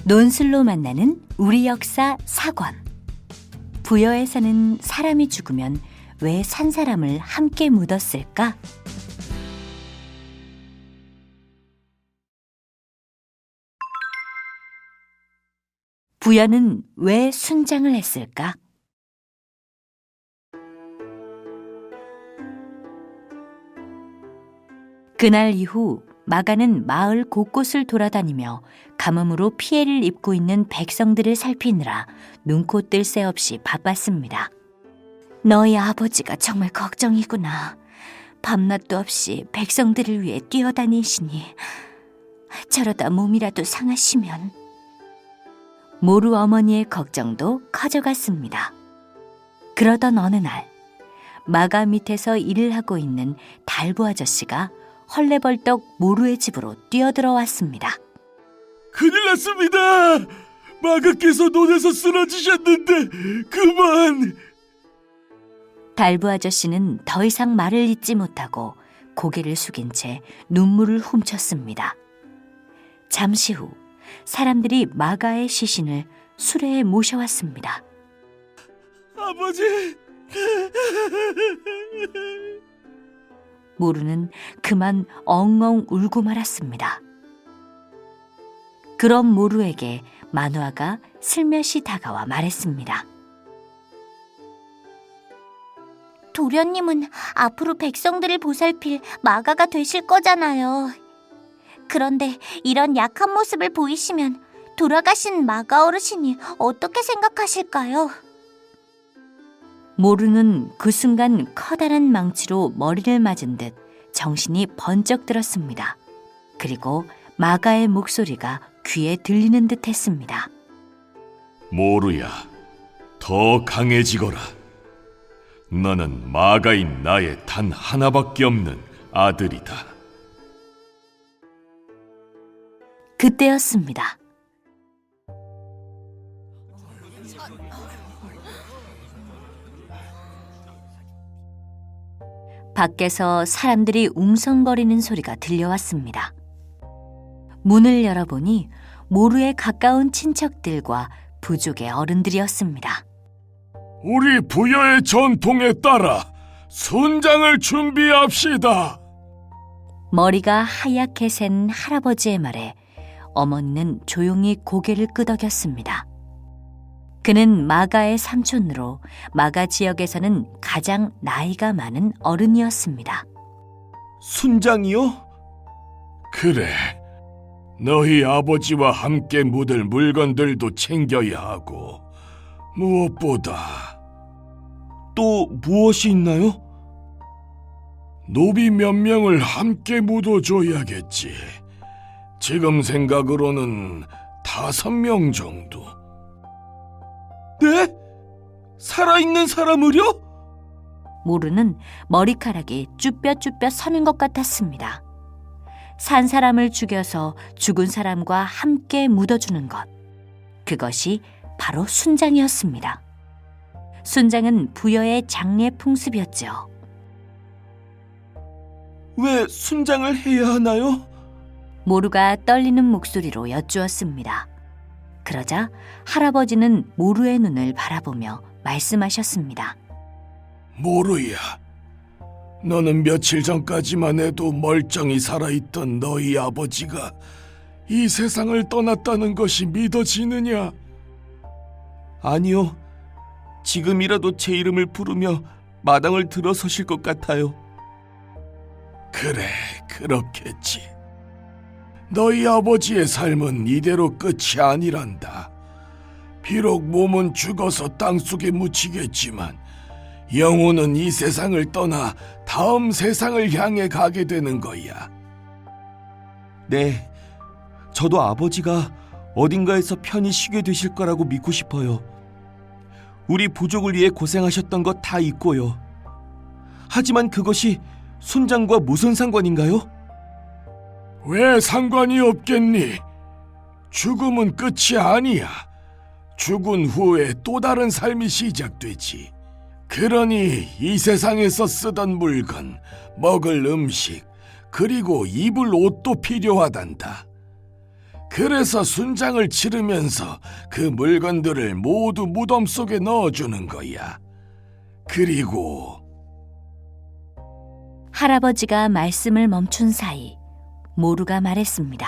논술로 만나는 우리 역사 사권. 부여에서는 사람이 죽으면 왜 산 사람을 함께 묻었을까? 부여는 왜 순장을 했을까? 그날 이후 마가는 마을 곳곳을 돌아다니며 가뭄으로 피해를 입고 있는 백성들을 살피느라 눈코 뜰 새 없이 바빴습니다. 너희 아버지가 정말 걱정이구나. 밤낮도 없이 백성들을 위해 뛰어다니시니 저러다 몸이라도 상하시면. 모루 어머니의 걱정도 커져갔습니다. 그러던 어느 날 마가 밑에서 일을 하고 있는 달부 아저씨가 헐레벌떡 모루의 집으로 뛰어들어왔습니다. 큰일 났습니다. 마가께서 논에서 쓰러지셨는데 그만. 달부 아저씨는 더 이상 말을 잇지 못하고 고개를 숙인 채 눈물을 훔쳤습니다. 잠시 후 사람들이 마가의 시신을 수레에 모셔왔습니다. 아버지. 모루는 그만 엉엉 울고 말았습니다. 그런 모루에게 만화가 슬며시 다가와 말했습니다. 도련님은 앞으로 백성들을 보살필 마가가 되실 거잖아요. 그런데 이런 약한 모습을 보이시면 돌아가신 마가 어르신이 어떻게 생각하실까요? 모루는 그 순간 커다란 망치로 머리를 맞은 듯 정신이 번쩍 들었습니다. 그리고 마가의 목소리가 귀에 들리는 듯 했습니다. 모루야, 더 강해지거라. 너는 마가인 나의 단 하나밖에 없는 아들이다. 그때였습니다. 밖에서 사람들이 웅성거리는 소리가 들려왔습니다. 문을 열어보니 모루에 가까운 친척들과 부족의 어른들이었습니다. 우리 부여의 전통에 따라 순장을 준비합시다. 머리가 하얗게 센 할아버지의 말에 어머니는 조용히 고개를 끄덕였습니다. 그는 마가의 삼촌으로 마가 지역에서는 가장 나이가 많은 어른이었습니다. 순장이요? 그래. 너희 아버지와 함께 묻을 물건들도 챙겨야 하고 무엇보다 또 무엇이 있나요? 노비 몇 명을 함께 묻어줘야겠지. 지금 생각으로는 5명 정도. 네? 살아있는 사람을요? 모루는 머리카락이 쭈뼛쭈뼛 서는 것 같았습니다. 산 사람을 죽여서 죽은 사람과 함께 묻어주는 것. 그것이 바로 순장이었습니다. 순장은 부여의 장례 풍습이었죠. 왜 순장을 해야 하나요? 모루가 떨리는 목소리로 여쭈었습니다. 그러자 할아버지는 모루의 눈을 바라보며 말씀하셨습니다. 모루야, 너는 며칠 전까지만 해도 멀쩡히 살아있던 너희 아버지가 이 세상을 떠났다는 것이 믿어지느냐? 아니요, 지금이라도 제 이름을 부르며 마당을 들어서실 것 같아요. 그래, 그렇겠지. 너희 아버지의 삶은 이대로 끝이 아니란다. 비록 몸은 죽어서 땅속에 묻히겠지만 영혼은 이 세상을 떠나 다음 세상을 향해 가게 되는 거야. 네, 저도 아버지가 어딘가에서 편히 쉬게 되실 거라고 믿고 싶어요. 우리 부족을 위해 고생하셨던 것 다 잊고요. 하지만 그것이 순장과 무슨 상관인가요? 왜 상관이 없겠니? 죽음은 끝이 아니야. 죽은 후에 또 다른 삶이 시작되지. 그러니 이 세상에서 쓰던 물건, 먹을 음식, 그리고 입을 옷도 필요하단다. 그래서 순장을 치르면서 그 물건들을 모두 무덤 속에 넣어주는 거야. 그리고 할아버지가 말씀을 멈춘 사이 모루가 말했습니다.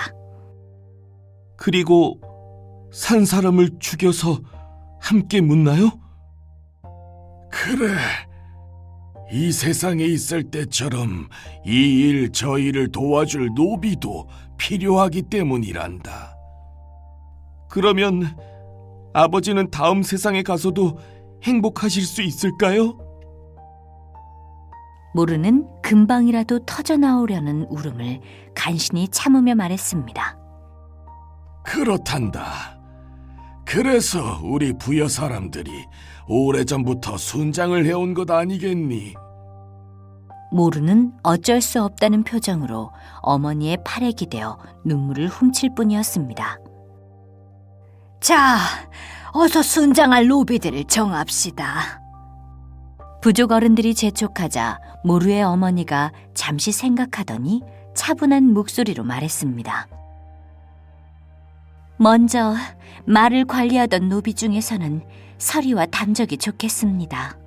그리고 산 사람을 죽여서 함께 묻나요? 그래. 이 세상에 있을 때처럼 이 일 저 일을 도와줄 노비도 필요하기 때문이란다. 그러면 아버지는 다음 세상에 가서도 행복하실 수 있을까요? 모루는 금방이라도 터져나오려는 울음을 간신히 참으며 말했습니다. 그렇단다. 그래서 우리 부여 사람들이 오래전부터 순장을 해온 것 아니겠니? 모루는 어쩔 수 없다는 표정으로 어머니의 팔에 기대어 눈물을 훔칠 뿐이었습니다. 자, 어서 순장할 노비들을 정합시다. 부족 어른들이 재촉하자 모루의 어머니가 잠시 생각하더니 차분한 목소리로 말했습니다. 먼저 말을 관리하던 노비 중에서는 서리와 담적이 좋겠습니다.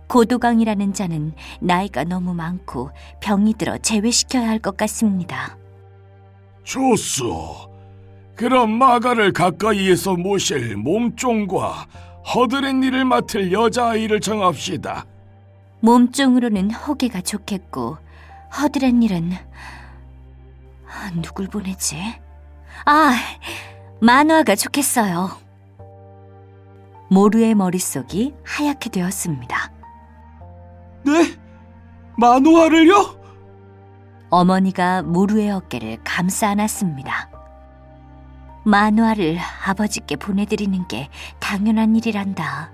고도강이라는 자는 나이가 너무 많고 병이 들어 제외시켜야 할 것 같습니다. 좋소. 그럼 마가를 가까이에서 모실 몸종과 허드렛 일을 맡을 여자아이를 정합시다. 몸종으로는 호개가 좋겠고 허드렛 일은 누굴 보내지? 만화가 좋겠어요. 모루의 머릿속이 하얗게 되었습니다. 네? 만화를요? 어머니가 모루의 어깨를 감싸 안았습니다. 만화를 아버지께 보내드리는 게 당연한 일이란다.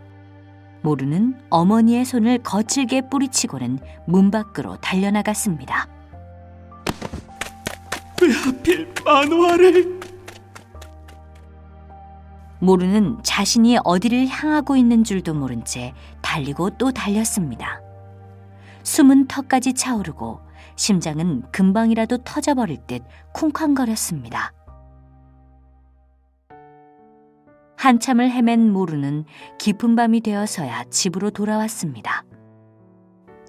모루는 어머니의 손을 거칠게 뿌리치고는 문 밖으로 달려나갔습니다. 왜 하필 만화를? 모루는 자신이 어디를 향하고 있는 줄도 모른 채 달리고 또 달렸습니다. 숨은 턱까지 차오르고 심장은 금방이라도 터져버릴 듯 쿵쾅거렸습니다. 한참을 헤맨 모루는 깊은 밤이 되어서야 집으로 돌아왔습니다.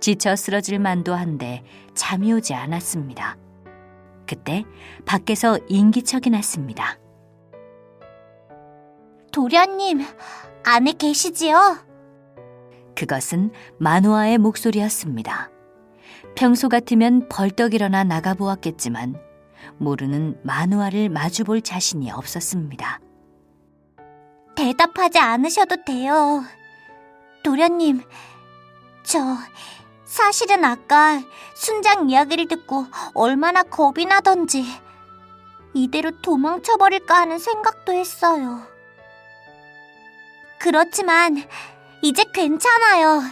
지쳐 쓰러질 만도 한데 잠이 오지 않았습니다. 그때 밖에서 인기척이 났습니다. 도련님, 안에 계시지요? 그것은 마누아의 목소리였습니다. 평소 같으면 벌떡 일어나 나가보았겠지만 모루는 마누아를 마주볼 자신이 없었습니다. 대답하지 않으셔도 돼요. 도련님, 사실은 아까 순장 이야기를 듣고 얼마나 겁이 나던지 이대로 도망쳐버릴까 하는 생각도 했어요. 그렇지만 이제 괜찮아요.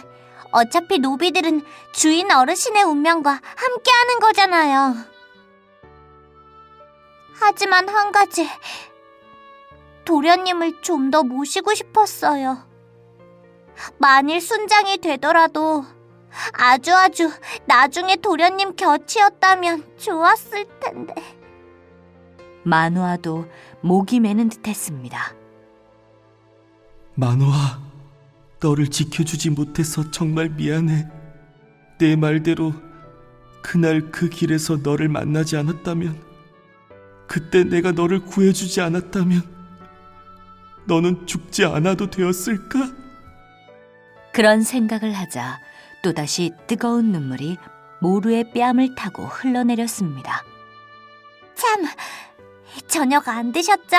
어차피 노비들은 주인 어르신의 운명과 함께하는 거잖아요. 하지만 한 가지, 도련님을 좀 더 모시고 싶었어요. 만일 순장이 되더라도 아주 나중에 도련님 곁이었다면 좋았을 텐데. 마누아도 목이 메는 듯했습니다. 만화, 너를 지켜주지 못해서 정말 미안해. 내 말대로 그날 그 길에서 너를 만나지 않았다면, 그때 내가 너를 구해주지 않았다면 너는 죽지 않아도 되었을까? 그런 생각을 하자 또다시 뜨거운 눈물이 모루의 뺨을 타고 흘러내렸습니다. 참, 저녁 안 드셨죠?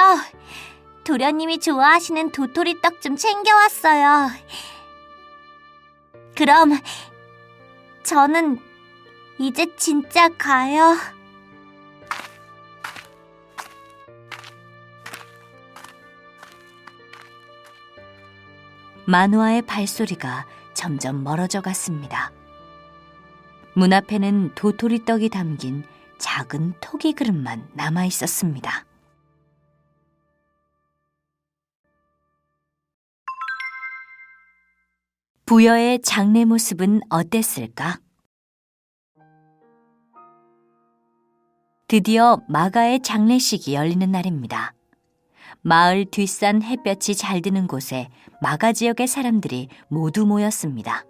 도련님이 좋아하시는 도토리 떡 좀 챙겨왔어요. 그럼 저는 이제 진짜 가요. 마누아의 발소리가 점점 멀어져 갔습니다. 문 앞에는 도토리 떡이 담긴 작은 토기 그릇만 남아 있었습니다. 부여의 장례 모습은 어땠을까? 드디어 마가의 장례식이 열리는 날입니다. 마을 뒷산 햇볕이 잘 드는 곳에 마가 지역의 사람들이 모두 모였습니다.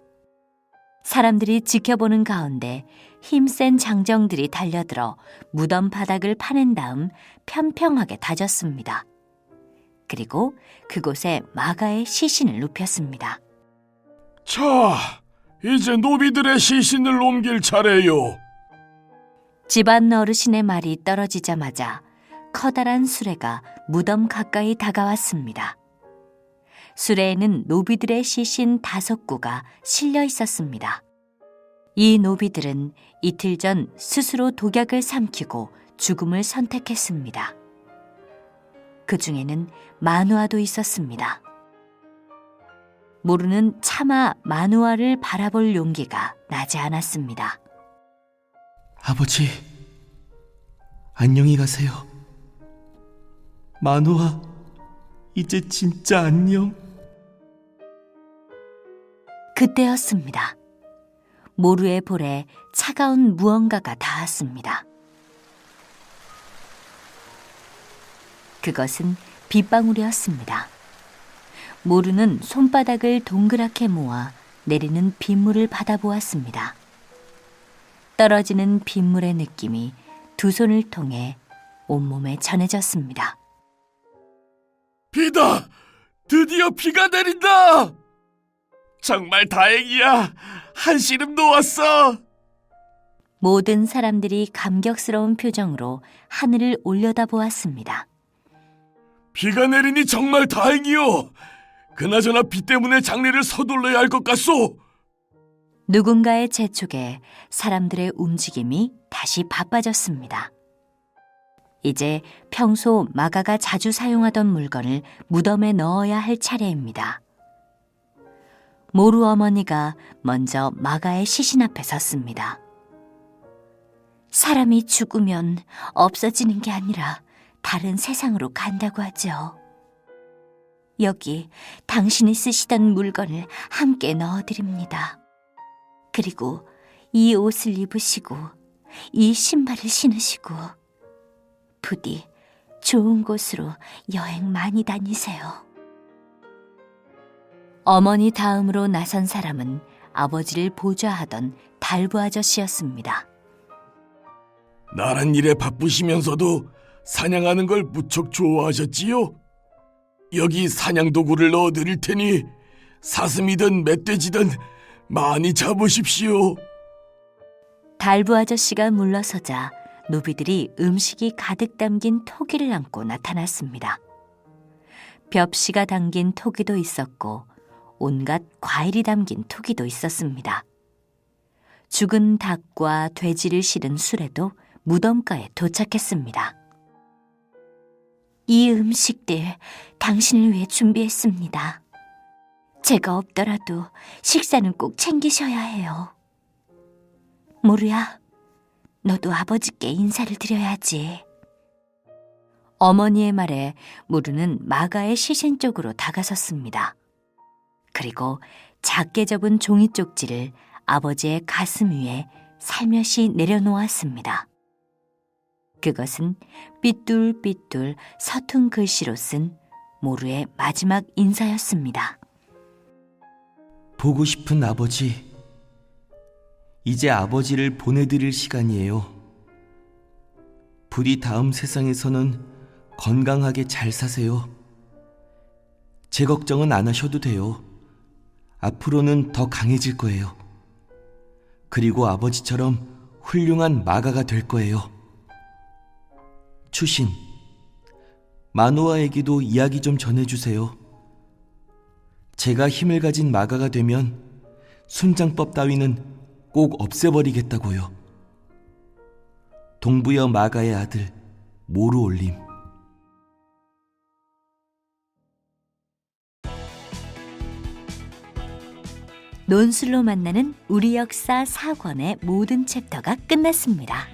사람들이 지켜보는 가운데 힘센 장정들이 달려들어 무덤 바닥을 파낸 다음 평평하게 다졌습니다. 그리고 그곳에 마가의 시신을 눕혔습니다. 자, 이제 노비들의 시신을 옮길 차례요. 집안 어르신의 말이 떨어지자마자 커다란 수레가 무덤 가까이 다가왔습니다. 수레에는 노비들의 시신 5구가 실려 있었습니다. 이 노비들은 이틀 전 스스로 독약을 삼키고 죽음을 선택했습니다. 그 중에는 마누아도 있었습니다. 모루는 차마 마누아를 바라볼 용기가 나지 않았습니다. 아버지, 안녕히 가세요. 마누아, 이제 진짜 안녕. 그때였습니다. 모루의 볼에 차가운 무언가가 닿았습니다. 그것은 빗방울이었습니다. 모루는 손바닥을 동그랗게 모아 내리는 빗물을 받아보았습니다. 떨어지는 빗물의 느낌이 두 손을 통해 온몸에 전해졌습니다. 비다! 드디어 비가 내린다! 정말 다행이야. 한시름 놓았어. 모든 사람들이 감격스러운 표정으로 하늘을 올려다보았습니다. 비가 내리니 정말 다행이요. 그나저나 비 때문에 장례를 서둘러야 할 것 같소. 누군가의 재촉에 사람들의 움직임이 다시 바빠졌습니다. 이제 평소 마가가 자주 사용하던 물건을 무덤에 넣어야 할 차례입니다. 모루 어머니가 먼저 마가의 시신 앞에 섰습니다. 사람이 죽으면 없어지는 게 아니라 다른 세상으로 간다고 하죠. 여기 당신이 쓰시던 물건을 함께 넣어드립니다. 그리고 이 옷을 입으시고 이 신발을 신으시고 부디 좋은 곳으로 여행 많이 다니세요. 어머니 다음으로 나선 사람은 아버지를 보좌하던 달부 아저씨였습니다. 나란 일에 바쁘시면서도 사냥하는 걸 무척 좋아하셨지요? 여기 사냥도구를 넣어드릴 테니 사슴이든 멧돼지든 많이 잡으십시오. 달부 아저씨가 물러서자 노비들이 음식이 가득 담긴 토기를 안고 나타났습니다. 벽시가 담긴 토기도 있었고 온갖 과일이 담긴 토기도 있었습니다. 죽은 닭과 돼지를 실은 수레도 무덤가에 도착했습니다. 이 음식들 당신을 위해 준비했습니다. 제가 없더라도 식사는 꼭 챙기셔야 해요. 모루야, 너도 아버지께 인사를 드려야지. 어머니의 말에 모루는 마가의 시신 쪽으로 다가섰습니다. 그리고 작게 접은 종이 쪽지를 아버지의 가슴 위에 살며시 내려놓았습니다. 그것은 삐뚤삐뚤 서툰 글씨로 쓴 모루의 마지막 인사였습니다. 보고 싶은 아버지, 이제 아버지를 보내드릴 시간이에요. 부디 다음 세상에서는 건강하게 잘 사세요. 제 걱정은 안 하셔도 돼요. 앞으로는 더 강해질 거예요. 그리고 아버지처럼 훌륭한 마가가 될 거예요. 추신, 마누아에게도 이야기 좀 전해주세요. 제가 힘을 가진 마가가 되면 순장법 따위는 꼭 없애버리겠다고요. 동부여 마가의 아들 모루올림. 논술로 만나는 우리 역사 4권의 모든 챕터가 끝났습니다.